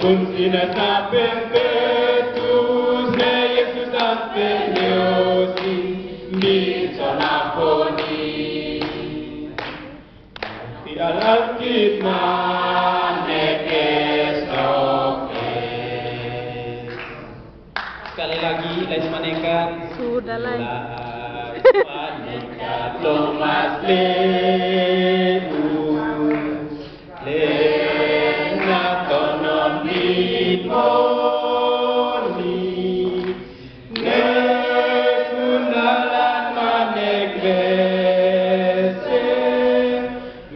Sina sapetus ne Jesus aspeliosi mitonaponi ti alakit manekesoke. Sekali lagi Les Maneka. Sudah lah. Les Maneka Thomas Leu Lena tonon dimoni Nekunalan manegrese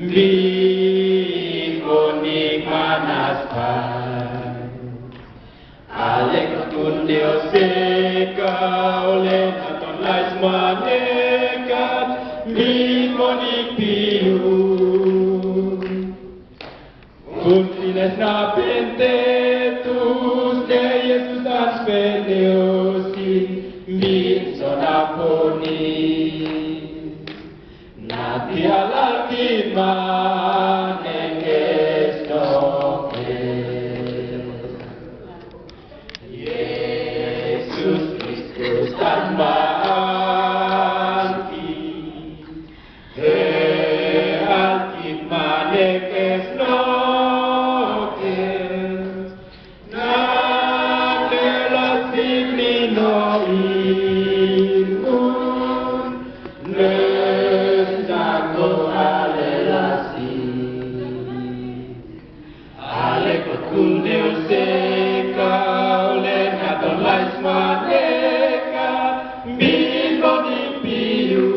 Bikonik manaspan Alek kundeo seka oleh naton lais manekat Bikonik piu Untines na pentetus de Jesus aspeliosin mitonaponi Nati alalkit manekestoke Yesus Kristus tanmaanki alkit manekesnoke Nakelas ignino imun Nesako alelasi Alekot kundeo seka oleh naton lais maneka Bikoni piu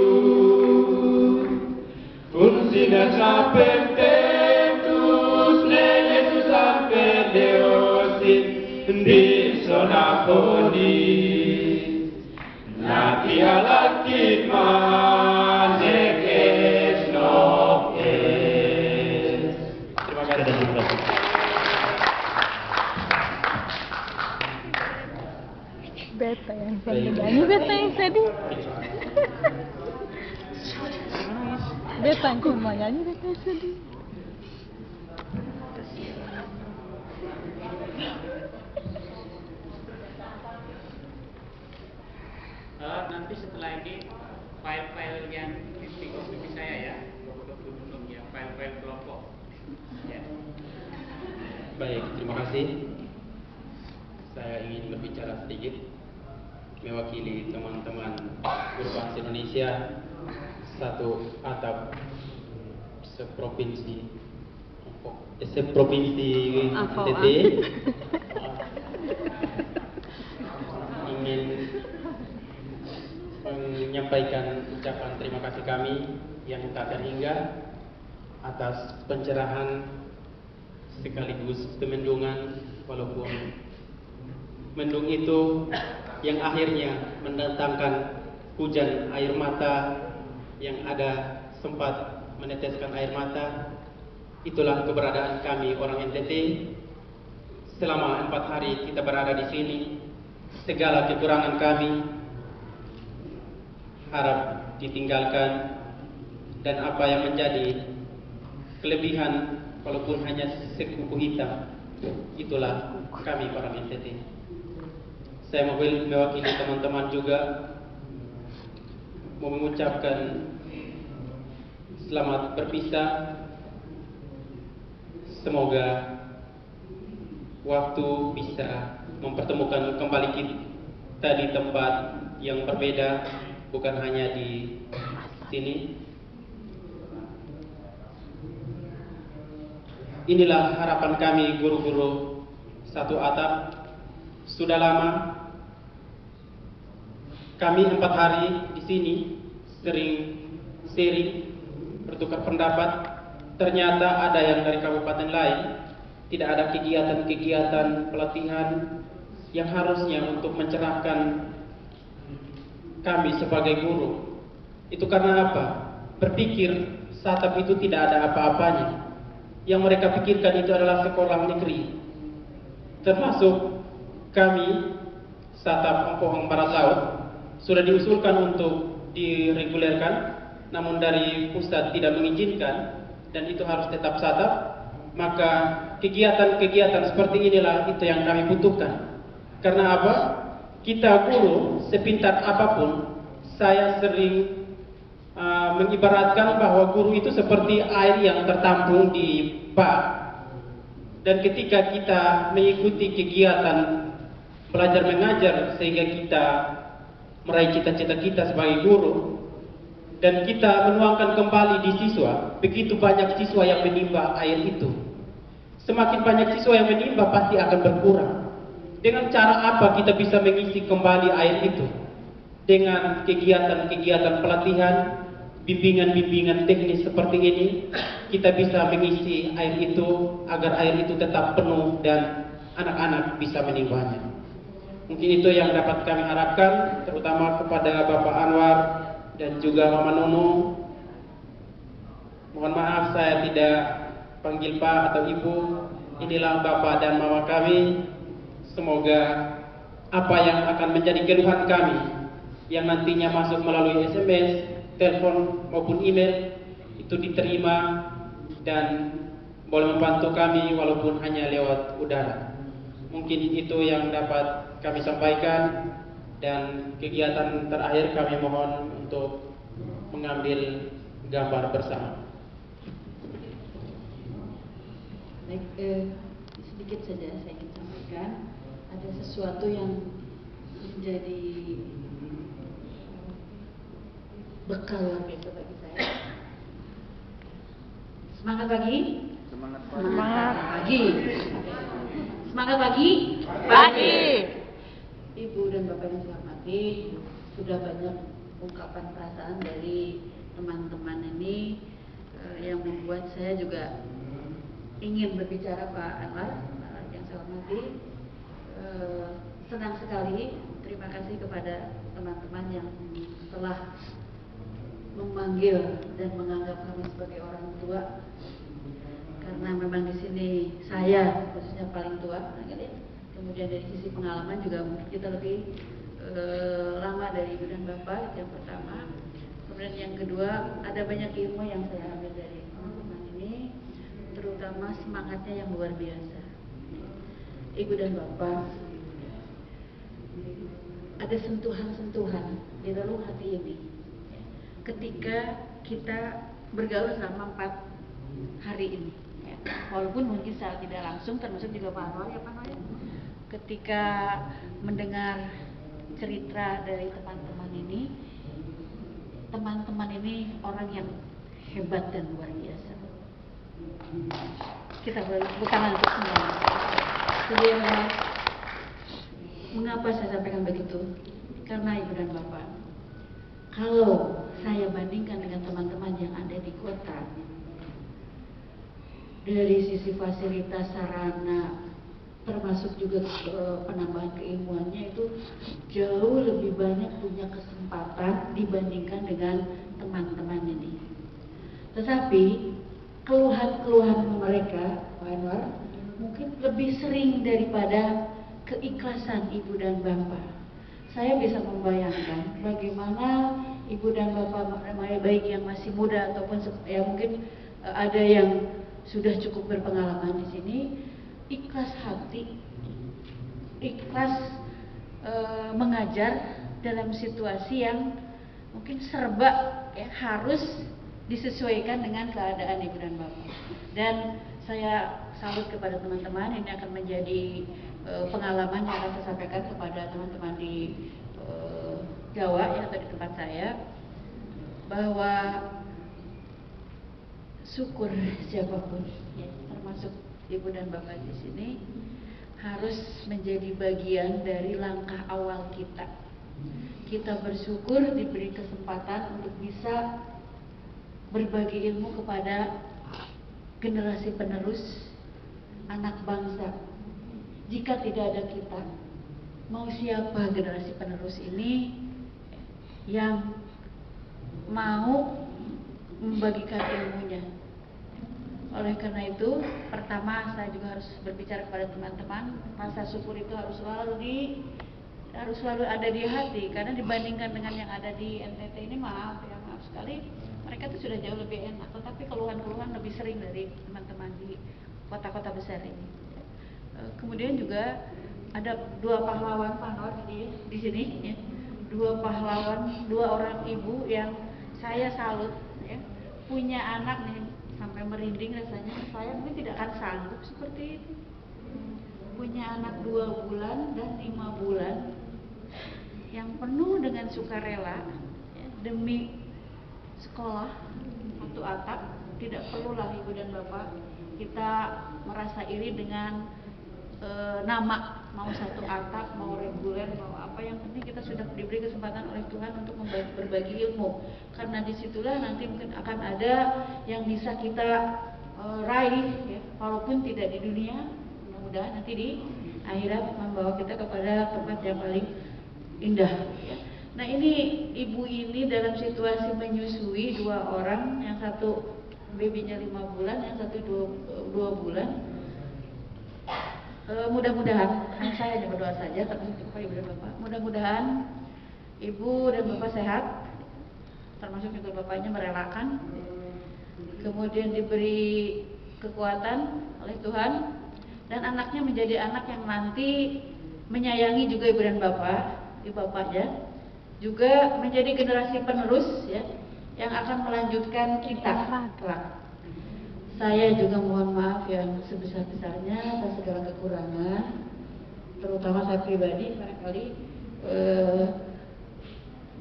Unsina sapentetus ne Jesus ampeleosin disonaponi Nati alakit manekesnoke. Terima kasih. Beta yang sedih. Beta yang sedih. Beta yang cuma nyanyi, beta yang sedih. Nanti setelah ini file-file yang di saya ya, untuk gunung ya, file-file kelompok. Ya. Baik, terima kasih. Saya ingin berbicara sedikit mewakili teman-teman guru bahasa Indonesia satu atap seprovinsi NTT. Ingin menyampaikan ucapan terima kasih kami yang tak terhingga atas pencerahan sekaligus kemendungan, walaupun mendung itu yang akhirnya mendatangkan hujan air mata yang ada sempat meneteskan air mata. Itulah keberadaan kami orang NTT. Selama 4 hari kita berada di sini, segala kekurangan kami harap ditinggalkan, dan apa yang menjadi kelebihan walaupun hanya sekupu hitam, itulah kami orang NTT. Saya mewakili teman-teman juga mau mengucapkan selamat berpisah. Semoga waktu bisa mempertemukan kembali kita di tempat yang berbeda, bukan hanya di sini. Inilah harapan kami guru-guru satu atap. Sudah lama kami 4 hari di sini sering sharing, bertukar pendapat. Ternyata ada yang dari kabupaten lain tidak ada kegiatan-kegiatan pelatihan yang harusnya untuk mencerahkan kami sebagai guru. Itu karena apa? Berpikir Satap itu tidak ada apa-apanya. Yang mereka pikirkan itu adalah sekolah negeri. Termasuk kami Satap Empohong Barat Laut sudah diusulkan untuk diregulerkan, namun dari pusat tidak mengizinkan, dan itu harus tetap Satap. maka kegiatan-kegiatan seperti inilah itu yang kami butuhkan. Karena apa? Kita guru, sepintar apapun, saya sering mengibaratkan bahwa guru itu seperti air yang tertampung di bak. Dan ketika kita mengikuti kegiatan belajar mengajar sehingga kita meraih cita-cita kita sebagai guru, dan kita menuangkan kembali di siswa, begitu banyak siswa yang menimba air itu. Semakin banyak siswa yang menimba pasti akan berkurang. Dengan cara apa kita bisa mengisi kembali air itu? Dengan kegiatan-kegiatan pelatihan, bimbingan-bimbingan teknis seperti ini, kita bisa mengisi air itu agar air itu tetap penuh dan anak-anak bisa menimbanya. Mungkin itu yang dapat kami harapkan, terutama kepada Bapak Anwar dan juga Mama Nunu. Mohon maaf saya tidak panggil Pak atau Ibu. Inilah Bapak dan Mama kami. Semoga apa yang akan menjadi keluhan kami yang nantinya masuk melalui SMS, telepon maupun email itu diterima dan boleh membantu kami walaupun hanya lewat udara. Mungkin itu yang dapat kami sampaikan, dan kegiatan terakhir kami mohon untuk mengambil gambar bersama. Baik, sedikit saja saya ingin sampaikan, ada sesuatu yang menjadi bekal luar biasa bagi saya. Semangat pagi. Semangat. Pagi. Semangat pagi. Pagi. Ibu dan Bapak yang saya hormati, sudah banyak ungkapan perasaan dari teman-teman ini yang membuat saya juga ingin berbicara. Pak Anwar yang saya hormati, senang sekali, terima kasih kepada teman-teman yang telah memanggil dan menganggap kami sebagai orang tua, karena memang di sini saya khususnya paling tua. Kemudian dari sisi pengalaman juga mungkin kita lebih lama dari ibu dan bapak, yang pertama. Kemudian yang kedua, ada banyak ilmu yang saya ambil dari teman-teman ini, terutama semangatnya yang luar biasa. Ibu dan bapak, ada sentuhan-sentuhan di relung hati ini ketika kita bergaul selama 4 hari ini, ya. Walaupun mungkin secara tidak langsung, termasuk juga Pak Anwar, ya Pak Anwar, ya. Ketika mendengar cerita dari teman-teman ini orang yang hebat dan luar biasa. Kita bukan untuk semua. Jadi mengapa saya sampaikan begitu? Karena ibu dan bapak, kalau saya bandingkan dengan teman-teman yang ada di kota, dari sisi fasilitas sarana, termasuk juga penambahan keilmuannya, itu jauh lebih banyak punya kesempatan dibandingkan dengan teman-teman ini. Tetapi keluhan-keluhan mereka, Pak Anwar, mungkin lebih sering daripada keikhlasan ibu dan bapak. Saya bisa membayangkan bagaimana ibu dan bapak, baik yang masih muda ataupun ya mungkin ada yang sudah cukup berpengalaman di sini, ikhlas hati, ikhlas mengajar dalam situasi yang mungkin serba ya, harus disesuaikan dengan keadaan ibu dan bapak. Dan saya salut kepada teman-teman, ini akan menjadi pengalaman yang akan saya sampaikan kepada teman-teman di Jawa ya, atau di tempat saya, bahwa syukur siapapun ya, termasuk ibu dan bapak di sini, harus menjadi bagian dari langkah awal kita. Kita bersyukur diberi kesempatan untuk bisa berbagi ilmu kepada generasi penerus anak bangsa. Jika tidak ada kita, mau siapa generasi penerus ini yang mau membagikan ilmunya? Oleh karena itu, pertama saya juga harus berbicara kepada teman-teman, rasa syukur itu harus selalu ada di hati, karena dibandingkan dengan yang ada di NTT ini, maaf sekali, mereka itu sudah jauh lebih enak, tetapi keluhan-keluhan lebih sering dari teman-teman di kota-kota besar ini. Kemudian juga ada 2 pahlawan Panor di sini, ya. 2 pahlawan, 2 orang ibu yang saya salut, ya. Punya anak nih sampai merinding rasanya. Saya mungkin tidak akan sanggup seperti itu. Punya anak 2 bulan dan 5 bulan yang penuh dengan sukarela, ya, demi sekolah satu atap. Tidak perlulah ibu dan bapak kita merasa iri dengan nama, mau satu atap, mau reguler, mau apa, yang penting kita sudah diberi kesempatan oleh Tuhan untuk berbagi ilmu, karena disitulah nanti mungkin akan ada yang bisa kita raih, ya, walaupun tidak di dunia, mudah-mudahan nanti di akhirat membawa kita kepada tempat yang paling indah, ya. Nah, ini ibu ini dalam situasi menyusui 2 orang, yang satu babynya 5 bulan, yang satu 2 bulan. Mudah-mudahan, saya hanya berdoa saja, tapi untuk ibu dan bapak, mudah-mudahan ibu dan bapak sehat, termasuk juga bapaknya merelakan, kemudian diberi kekuatan oleh Tuhan, dan anaknya menjadi anak yang nanti menyayangi juga ibu dan bapak, ibu bapaknya, juga menjadi generasi penerus, ya, yang akan melanjutkan kita kelak. Saya juga mohon maaf yang sebesar-besarnya atas segala kekurangan, terutama saya pribadi barangkali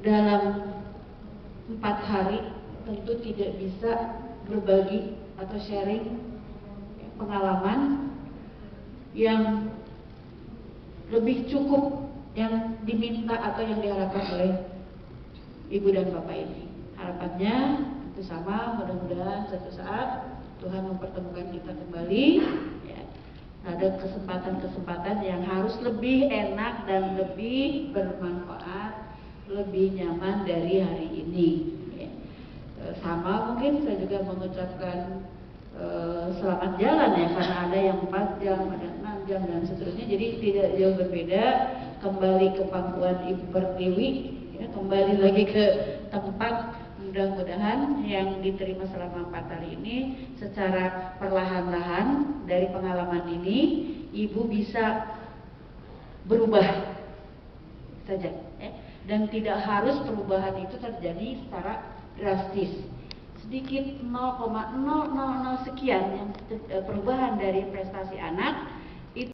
dalam 4 hari tentu tidak bisa berbagi atau sharing pengalaman yang lebih cukup yang diminta atau yang diharapkan oleh ibu dan bapak ini. Harapannya itu sama, mudah-mudahan suatu saat Tuhan mempertemukan kita kembali, ya. Ada kesempatan-kesempatan yang harus lebih enak dan lebih bermanfaat, lebih nyaman dari hari ini, ya. Sama mungkin saya juga mengucapkan selamat jalan, ya, karena ada yang 4 jam, ada 6 jam dan seterusnya, jadi tidak jauh berbeda. Kembali ke pangkuan Ibu Pertiwi, ya, kembali lagi ke tempat. Mudah-mudahan yang diterima selama 4 hari ini secara perlahan-lahan dari pengalaman ini, ibu bisa berubah saja, ya. Dan tidak harus perubahan itu terjadi secara drastis. Sedikit 0,000 sekian yang perubahan dari prestasi anak